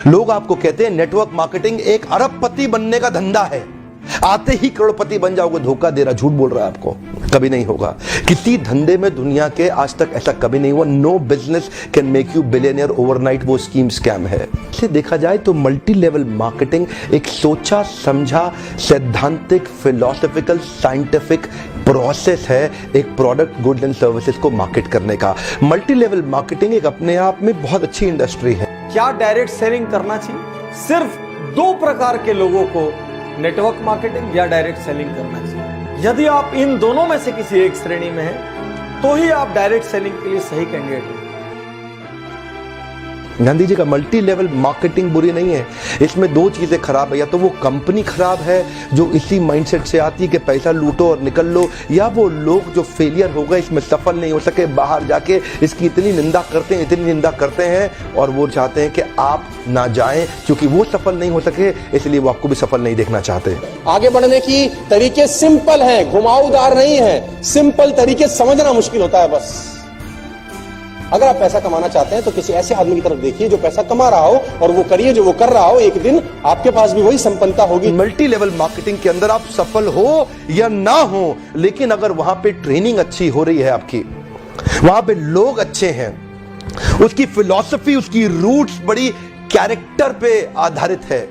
लोग आपको कहते हैं नेटवर्क मार्केटिंग एक अरबपति बनने का धंधा है, आते ही करोड़पति बन जाओगे। धोखा दे रहा, झूठ बोल रहा है आपको, कभी नहीं होगा। किसी धंधे में दुनिया के आज तक ऐसा कभी नहीं हुआ। No business can make you billionaire overnight, वो स्कीम स्कैम है। इसे देखा जाए तो मल्टी लेवल मार्केटिंग एक सोचा समझा सैद्धांतिक फिलोसॉफिकल साइंटिफिक प्रोसेस है एक प्रोडक्ट गुड्स एंड सर्विसेज को मार्केट करने का। मल्टी लेवल मार्केटिंग एक अपने आप में बहुत अच्छी इंडस्ट्री है। क्या डायरेक्ट सेलिंग करना चाहिए? सिर्फ दो प्रकार के लोगों को नेटवर्क मार्केटिंग या डायरेक्ट सेलिंग करना चाहिए। यदि आप इन दोनों में से किसी एक श्रेणी में हैं, तो ही आप डायरेक्ट सेलिंग के लिए सही कैंडिडेट हैं। गांधी जी का मल्टी लेवल मार्केटिंग बुरी नहीं है, इसमें दो चीजें खराब है। या तो वो कंपनी खराब है जो इसी माइंडसेट से आती है कि पैसा लूटो और निकल लो, या वो लोग जो फेलियर हो गए, इसमें सफल नहीं हो सके, बाहर जाके इसकी इतनी निंदा करते हैं और वो चाहते हैं कि आप ना जाएं, क्योंकि वो सफल नहीं हो सके इसलिए वो आपको भी सफल नहीं देखना चाहते। आगे बढ़ने की तरीके सिंपल हैं, घुमावदार नहीं है। सिंपल तरीके समझना मुश्किल होता है। बस अगर आप पैसा कमाना चाहते हैं तो किसी ऐसे आदमी की तरफ देखिए जो पैसा कमा रहा हो और वो करिए जो वो कर रहा हो। एक दिन आपके पास भी वही संपन्नता होगी। मल्टी लेवल मार्केटिंग के अंदर आप सफल हो या ना हो, लेकिन अगर वहां पे ट्रेनिंग अच्छी हो रही है आपकी, वहां पे लोग अच्छे हैं, उसकी फिलॉसफी उसकी रूट्स बड़ी कैरेक्टर पे आधारित है,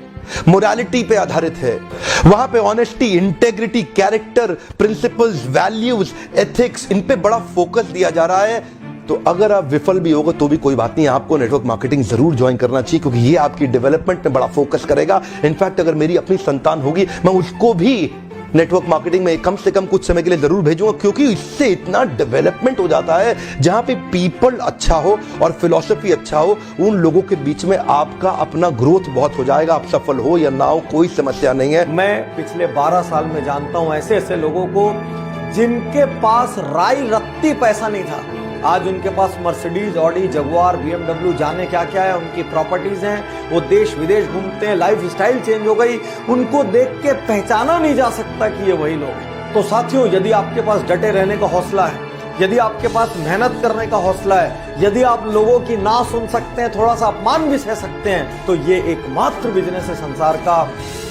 मोरालिटी पे आधारित है, वहां पे honesty integrity character principles values ethics in पे बड़ा फोकस दिया जा रहा है, तो अगर आप विफल भी होगा तो भी कोई बात नहीं, आपको नेटवर्क मार्केटिंग जरूर ज्वाइन करना चाहिए, क्योंकि ये आपकी डेवलपमेंट में बड़ा फोकस करेगा। इनफैक्ट अगर मेरी अपनी संतान होगी मैं उसको भी नेटवर्क मार्केटिंग में कम से कम कुछ समय के लिए जरूर भेजूंगा, क्योंकि इससे इतना डेवलपमेंट हो जाता है जहां पे पीपल अच्छा हो और फिलॉसफी अच्छा हो, उन लोगों के बीच में आपका अपना ग्रोथ बहुत हो जाएगा। आप सफल हो या ना हो कोई समस्या नहीं है। मैं पिछले 12 साल में जानता हूं ऐसे ऐसे लोगों को जिनके पास राई रत्ती पैसा नहीं था, आज उनके पास मर्सिडीज, ऑडी, जगुआर, BMW, जाने क्या क्या है, उनकी प्रॉपर्टीज हैं, वो देश विदेश घूमते हैं, लाइफ स्टाइल चेंज हो गई, उनको देख के पहचाना नहीं जा सकता कि ये वही लोग हैं। तो साथियों, यदि आपके पास डटे रहने का हौसला है, यदि आपके पास मेहनत करने का हौसला है, यदि आप लोगों की ना सुन सकते हैं, थोड़ा सा अपमान भी सह सकते हैं, तो ये एकमात्र बिजनेस है संसार का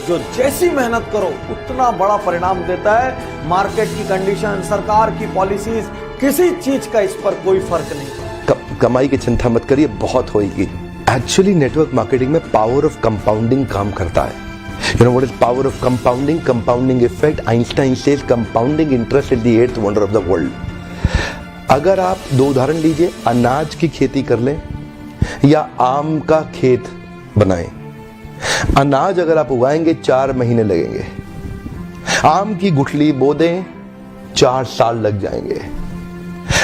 जो जैसी मेहनत करो उतना बड़ा परिणाम देता है। मार्केट की कंडीशन, सरकार की पॉलिसीज, किसी चीज का इस पर कोई फर्क नहीं। कमाई की चिंता मत करिए, बहुत होगी। एक्चुअली नेटवर्क मार्केटिंग में पावर ऑफ कंपाउंडिंग काम करता है। You know what is power of compounding? Compounding effect. Einstein says compounding interest is the eighth wonder of the world. अगर आप दो उदाहरण लीजिए, अनाज की खेती कर लें या आम का खेत बनाएं। अनाज अगर आप उगाएंगे 4 महीने लगेंगे, आम की गुठली बो दें 4 साल लग जाएंगे।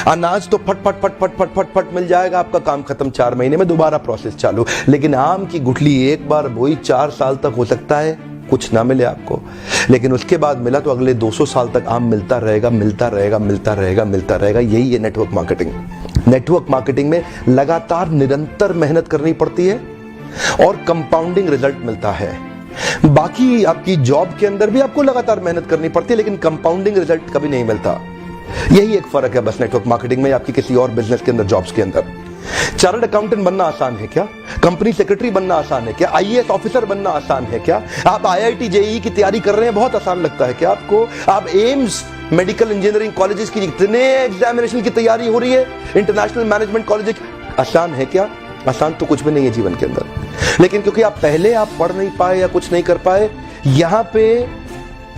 अनाज तो फट फट फट फट फट फट फट मिल जाएगा, आपका काम खत्म, 4 महीने में दोबारा प्रोसेस चालू। लेकिन आम की गुठली एक बार बोई 4 साल तक हो सकता है कुछ ना मिले आपको, लेकिन उसके बाद मिला तो अगले 200 साल तक आम मिलता रहेगा मिलता रहेगा मिलता रहेगा मिलता रहेगा। यही है नेटवर्क मार्केटिंग। नेटवर्क मार्केटिंग में लगातार निरंतर मेहनत करनी पड़ती है और कंपाउंडिंग रिजल्ट मिलता है। बाकी आपकी जॉब के अंदर भी आपको लगातार मेहनत करनी पड़ती है, लेकिन कंपाउंडिंग रिजल्ट कभी नहीं मिलता। यही एक फर्क है बस नेटवर्क मार्केटिंग में आपकी किसी और बिजनेस के अंदर, जॉब्स के अंदर। चार्टर्ड अकाउंटेंट बनना आसान है क्या? कंपनी सेक्रेटरी बनना आसान है क्या? IAS ऑफिसर बनना आसान है क्या? आप IIT JEE की तैयारी कर रहे हैं, बहुत आसान लगता है क्या आपको? आप एम्स मेडिकल इंजीनियरिंग कॉलेजेस की इतने एग्जामिनेशन की तैयारी हो रही है, इंटरनेशनल मैनेजमेंट कॉलेज, आसान है क्या? आसान तो कुछ भी नहीं है जीवन के अंदर। लेकिन क्योंकि आप पहले पढ़ नहीं पाए या कुछ नहीं कर पाए, यहां पे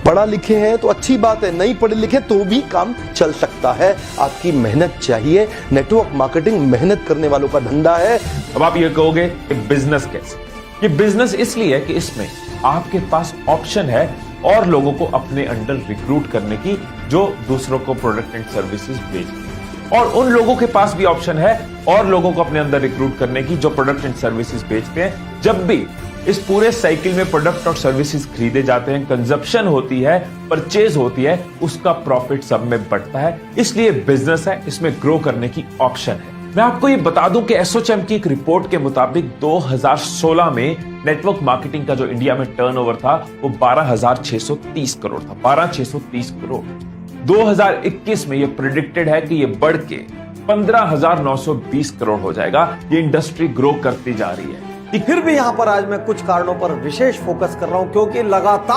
पढ़ा लिखे हैं तो अच्छी बात है, नहीं पढ़े लिखे तो भी काम चल सकता है। आपकी मेहनत चाहिए। नेटवर्क मार्केटिंग मेहनत करने वालों का धंधा है। अब आप ये कहोगे कि बिजनेस कैसे? ये बिजनेस इसलिए है कि इसमें आपके पास ऑप्शन है और लोगों को अपने अंडर रिक्रूट करने की जो दूसरों को प्रोडक्ट एंड सर्विसेज बेचते हैं, और उन लोगों के पास भी ऑप्शन है और लोगों को अपने अंदर रिक्रूट करने की जो प्रोडक्ट एंड सर्विसेज बेचते हैं। जब भी इस पूरे साइकिल में प्रोडक्ट और सर्विसेज खरीदे जाते हैं, कंजप्शन होती है, परचेज होती है, उसका प्रॉफिट सब में बढ़ता है। इसलिए बिजनेस है, इसमें ग्रो करने की ऑप्शन है। मैं आपको ये बता दूं कि एसोचैम की एक रिपोर्ट के मुताबिक 2016 में नेटवर्क मार्केटिंग का जो इंडिया में टर्नओवर था वो 12,630 करोड़ था। 12,630 करोड़। 2021 में ये प्रेडिक्टेड है कि ये बढ़ के 15,920 करोड़ हो जाएगा। ये इंडस्ट्री ग्रो करती जा रही है। फिर भी यहां पर आज मैं कुछ कारणों पर विशेष फोकस कर रहा हूं, क्योंकि लगातार